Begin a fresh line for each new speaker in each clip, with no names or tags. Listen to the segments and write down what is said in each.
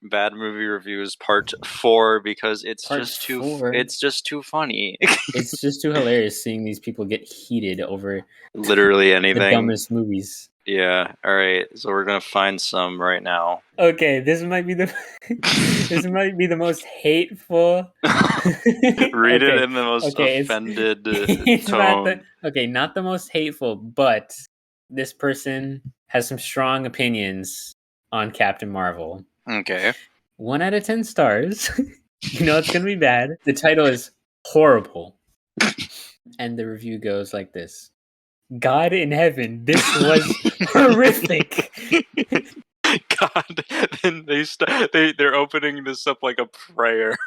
bad movie reviews part 4 because it's
Part
just too
4?
it's just too funny.
It's just too hilarious seeing these people get heated over
Literally
the
anything.
dumbest movies.
Yeah. All right. So we're gonna find some right now.
Okay, this might be the most hateful.
Read it
Okay,
in the most
okay,
offended
it's
tone.
not the most hateful, but this person has some strong opinions on Captain Marvel.
Okay.
1 out of 10 stars. You know it's gonna be bad. The title is horrible, and the review goes like this: God in heaven, this was horrific.
God, then they're opening this up like a prayer.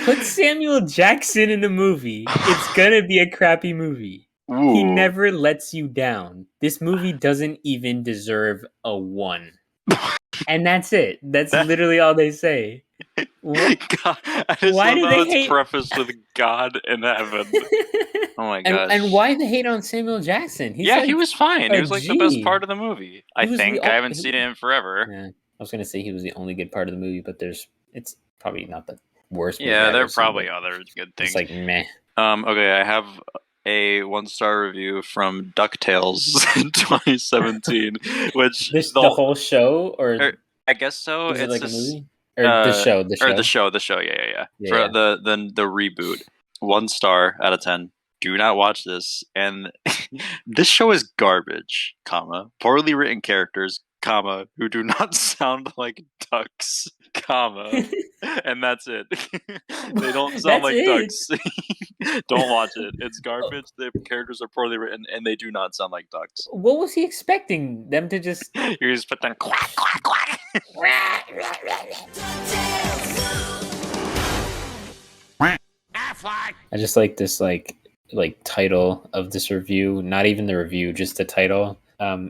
Put Samuel Jackson in a movie. It's gonna be a crappy movie.
Ooh.
He never lets you down. This movie doesn't even deserve a 1. And that's it. That's literally all they say.
God, I just
Why
love
do
how
they
it's
hate?
prefaced with God in heaven. Oh my gosh.
And why the hate on Samuel Jackson? He's
he was fine. He was like the best
G.
part of the movie. I haven't seen it in forever.
Yeah, I was gonna say he was the only good part of the movie, but it's probably not the worst movie.
Yeah,
I've
there
ever
are
seen,
probably
but
other good things.
It's like meh.
Okay, I have a 1-star review from Ducktales in 2017, which
The whole show, or
I guess so.
is it
It's
like
just,
a movie or the show? The show.
The show. Yeah. For
Yeah.
the reboot. 1 star out of 10. Do not watch this. And this show is garbage, comma, poorly written characters, comma, who do not sound like ducks, comma, and that's it. They don't sound like ducks. Don't watch it. It's garbage. The characters are poorly written, and they do not sound like ducks.
What was he expecting them to just?
You're just put them quack quack quack.
I just like this like title of this review. Not even the review, just the title.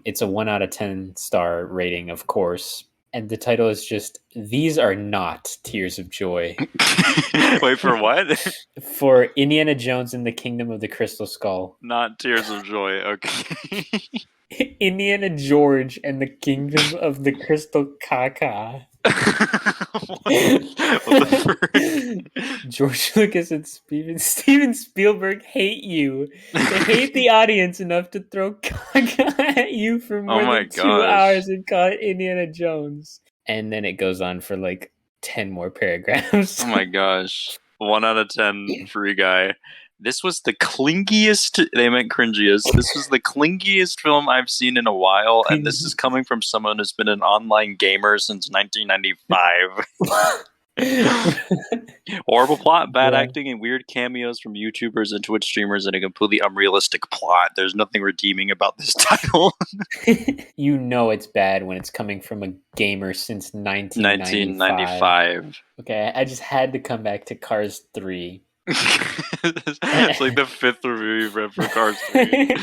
It's a 1 out of 10 star rating, of course. And the title is just, "These are not tears of joy."
Wait, for what?
For Indiana Jones and the Kingdom of the Crystal Skull.
Not tears of joy, okay.
Indiana George and the Kingdom of the Crystal Caca.
What the
George Lucas and Steven Spielberg hate you. They hate the audience enough to throw caca at you for more than 2 hours and call it Indiana Jones. And then it goes on for like 10 more paragraphs.
Oh my gosh. 1 out of 10 free guy. This was the clingiest, they meant cringiest, this was the clingiest film I've seen in a while, and this is coming from someone who's been an online gamer since 1995. Horrible plot, bad acting, and weird cameos from YouTubers and Twitch streamers, and a completely unrealistic plot. There's nothing redeeming about this title.
You know it's bad when it's coming from a gamer since 1995. Okay, I just had to come back to Cars 3.
It's like the 5th review you've read for Cars 3.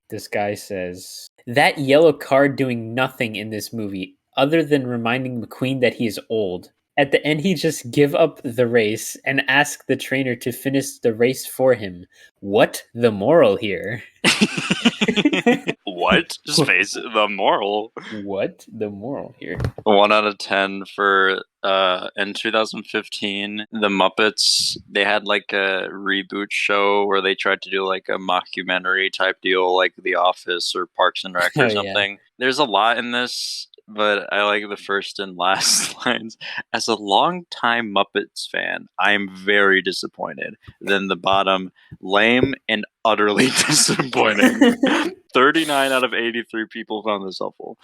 This guy says, "That yellow car doing nothing in this movie other than reminding McQueen that he is old. At the end, he just give up the race and ask the trainer to finish the race for him. What the moral here?"
What? Just face it, the moral.
What the moral here?
1 out of 10 for in 2015, the Muppets, they had like a reboot show where they tried to do like a mockumentary type deal, like The Office or Parks and Rec or something. Yeah. There's a lot in this, but I like the first and last lines. "As a longtime Muppets fan, I am very disappointed." Then the bottom, "lame and utterly disappointing." 39 out of 83 people found this helpful.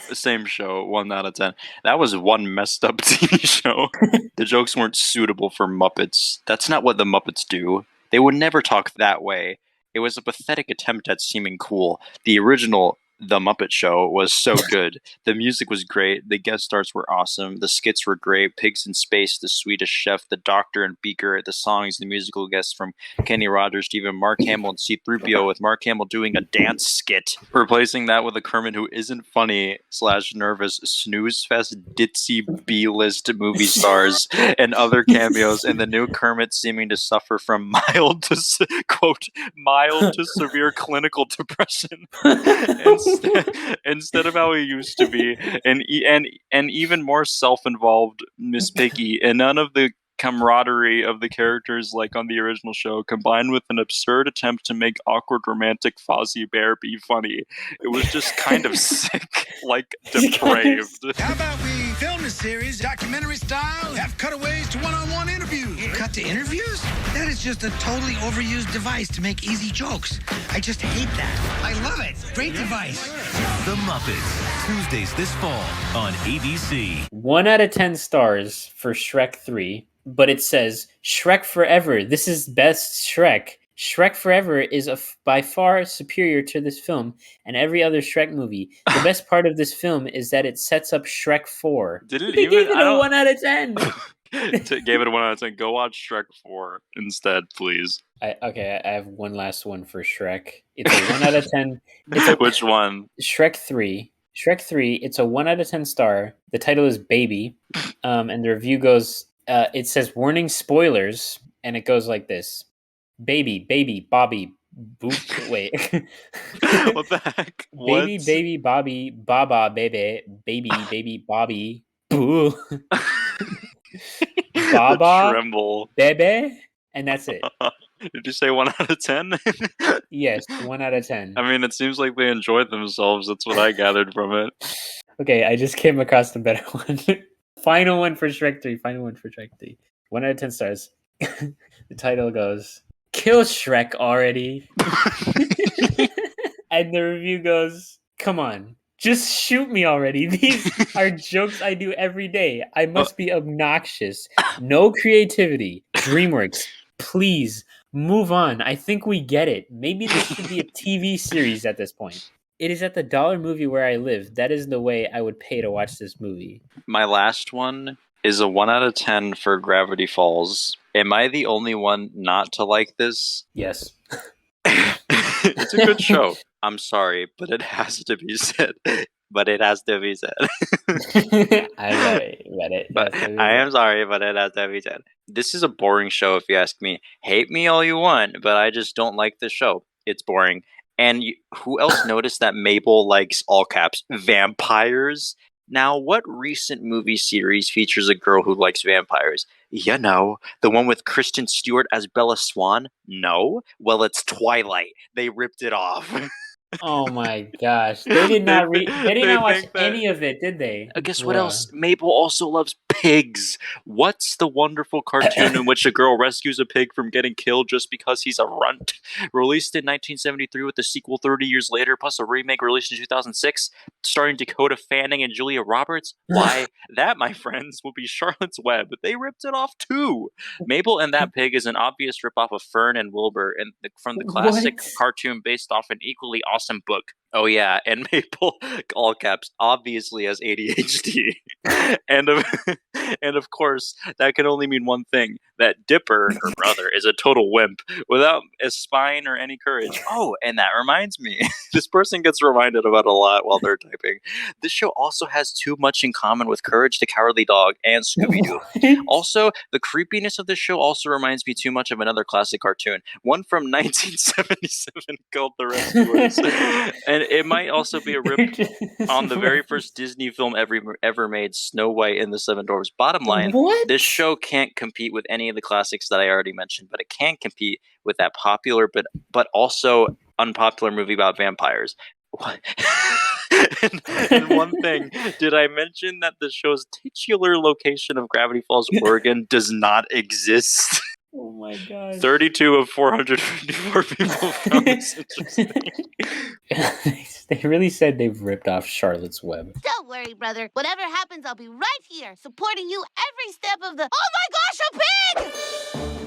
The same show, 1 out of 10. That was one messed up TV show. The jokes weren't suitable for Muppets. That's not what the Muppets do. They would never talk that way. It was a pathetic attempt at seeming cool. The original The Muppet Show was so good. The music was great. The guest stars were awesome. The skits were great. Pigs in Space, The Swedish Chef, The Doctor and Beaker, the songs, the musical guests from Kenny Rogers, Stephen, Mark Hamill, and C-3PO, with Mark Hamill doing a dance skit. Replacing that with a Kermit who isn't funny / nervous, snooze fest, ditzy B-list movie stars, and other cameos, and the new Kermit seeming to suffer from mild to severe clinical depression. And instead of how he used to be, and even more self-involved Miss Piggy, and none of the camaraderie of the characters like on the original show, combined with an absurd attempt to make awkward romantic Fozzie Bear be funny. It was just kind of sick, like depraved.
How about we film the series documentary style, have cutaways to one-on-one interviews? Cut to interviews? That is just a totally overused device to make easy jokes. I just hate that. I love it. Great device.
The Muppets, Tuesdays this fall on ABC.
1 out of 10 stars for Shrek 3, but it says Shrek Forever. This is best Shrek. Shrek Forever is by far superior to this film and every other Shrek movie. The best part of this film is that it sets up Shrek 4.
Did it
They
even?
gave it a 1 out of 10.
Gave it a 1 out of 10. Go watch Shrek 4 instead, please.
I have one last one for Shrek. It's a 1 out of 10.
Which one?
Shrek 3. Shrek 3, it's a 1 out of 10 star. The title is Baby. And the review goes, it says, warning spoilers. And it goes like this. Baby, Bobby, boop. Wait.
What the heck?
Baby, Bobby, Baba, baby, Bobby, boo. Baba,
tremble.
Bebe, and that's it.
Did you say 1 out of 10?
Yes, 1 out of 10.
I mean, it seems like they enjoyed themselves. That's what I gathered from it.
Okay, I just came across the better one. Final one for Shrek 3. 1 out of 10 stars. The title goes, Kill Shrek already. And the review goes, come on, just shoot me already. These are jokes I do every day. I must be obnoxious. No creativity. DreamWorks, please move on. I think we get it. Maybe this should be a TV series at this point. It is at the dollar movie where I live. That is the way I would pay to watch this movie.
My last one is a 1 out of 10 for Gravity Falls. Am I the only one not to like this?
Yes.
It's a good show. I'm sorry, but it has to be said. But it has to be said. I am sorry, but it has to be said. This is a boring show if you ask me. Hate me all you want, but I just don't like this show. It's boring. And who else noticed that Mabel likes, all caps, vampires? Now, what recent movie series features a girl who likes vampires? You know, the one with Kristen Stewart as Bella Swan? No? Well, it's Twilight. They ripped it off.
Oh my gosh. They did not watch any of it, did they?
Guess what else? Mabel also loves pigs. What's the wonderful cartoon in which a girl rescues a pig from getting killed just because he's a runt? Released in 1973 with the sequel 30 years later, plus a remake released in 2006, starring Dakota Fanning and Julia Roberts. Why, that, my friends, will be Charlotte's Web. They ripped it off too. Mabel and that pig is an obvious ripoff of Fern and Wilbur from the classic cartoon based off an equally awesome book. Oh yeah, and Maple, all caps, obviously has ADHD. and of course, that can only mean one thing, that Dipper, her brother, is a total wimp, without a spine or any courage. Oh, and that reminds me, this person gets reminded about a lot while they're typing. This show also has too much in common with Courage the Cowardly Dog and Scooby-Doo. Also, the creepiness of this show also reminds me too much of another classic cartoon, one from 1977 called The Rescuers. And it might also be a rip on the very first Disney film ever made, Snow White and the Seven Dwarfs. Bottom line, this show can't compete with any of the classics that I already mentioned, but it can compete with that popular but also unpopular movie about vampires. and one thing, did I mention that the show's titular location of Gravity Falls, Oregon does not exist?
Oh my god.
32 of 454 people found this interesting.
They really said they've ripped off Charlotte's Web.
Don't worry, brother. Whatever happens, I'll be right here, supporting you every step of the— Oh my gosh, a pig!